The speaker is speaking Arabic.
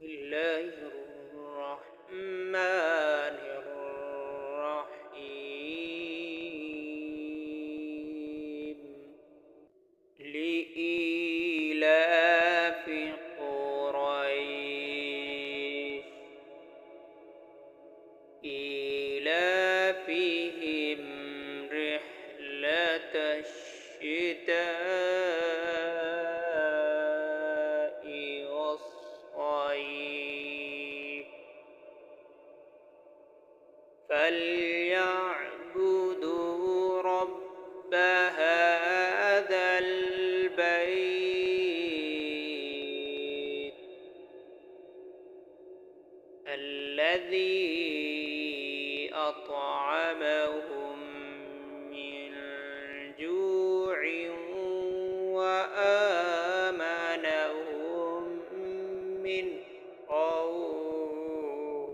الله الرحمن الرحيم لإيلاف قريش إيلافهم رحلة الشتاء والصيف فليعبدوا رب هذا البيت الذي أطعمهم من جوع وآمنهم من خوف